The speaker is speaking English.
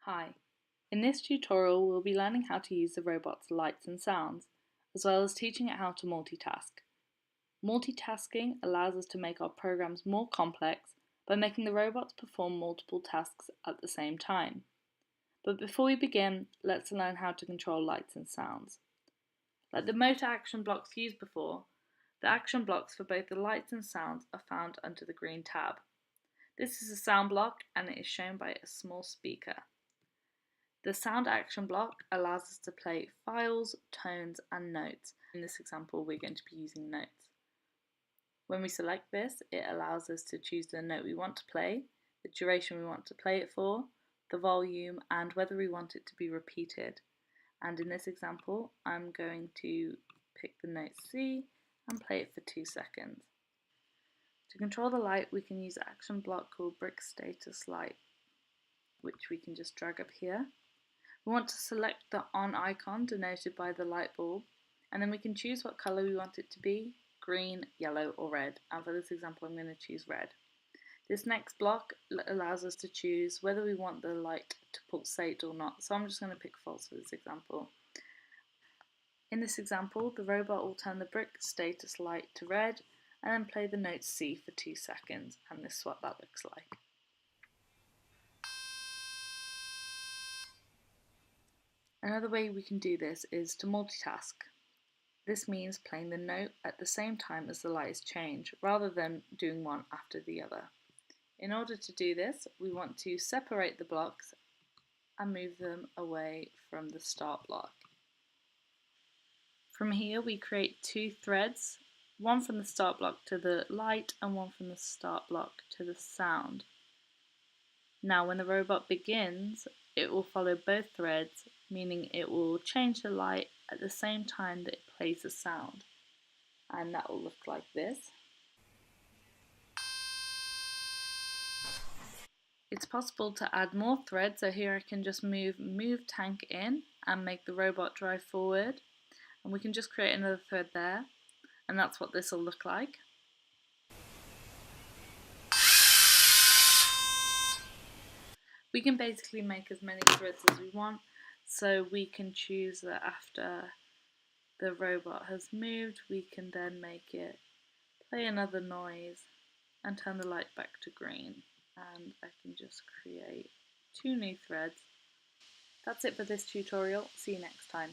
Hi, in this tutorial we'll be learning how to use the robot's lights and sounds, as well as teaching it how to multitask. Multitasking allows us to make our programs more complex by making the robots perform multiple tasks at the same time. But before we begin, let's learn how to control lights and sounds. Like the motor action blocks used before, the action blocks for both the lights and sounds are found under the green tab. This is a sound block and it is shown by a small speaker. The sound action block allows us to play files, tones and notes. In this example we're going to be using notes. When we select this, it allows us to choose the note we want to play, the duration we want to play it for, the volume and whether we want it to be repeated. And in this example I'm going to pick the note C and play it for 2 seconds. To control the light we can use an action block called brick status light, which we can just drag up here. We want to select the on icon denoted by the light bulb, and then we can choose what colour we want it to be, green, yellow or red, and for this example I'm going to choose red. This next block allows us to choose whether we want the light to pulsate or not, so I'm just going to pick false for this example. In this example the robot will turn the brick status light to red and then play the note C for 2 seconds, and this is what that looks like. Another way we can do this is to multitask. This means playing the note at the same time as the lights change, rather than doing one after the other. In order to do this, we want to separate the blocks and move them away from the start block. From here we create 2 threads, one from the start block to the light and one from the start block to the sound. Now when the robot begins, it will follow both threads, meaning it will change the light at the same time that it plays the sound. And that will look like this. It's possible to add more threads, so here I can just move tank in and make the robot drive forward. And we can just create another thread there, and that's what this will look like. We can basically make as many threads as we want, so we can choose that after the robot has moved we can then make it play another noise and turn the light back to green, and I can just create 2 new threads. That's it for this tutorial. See you next time.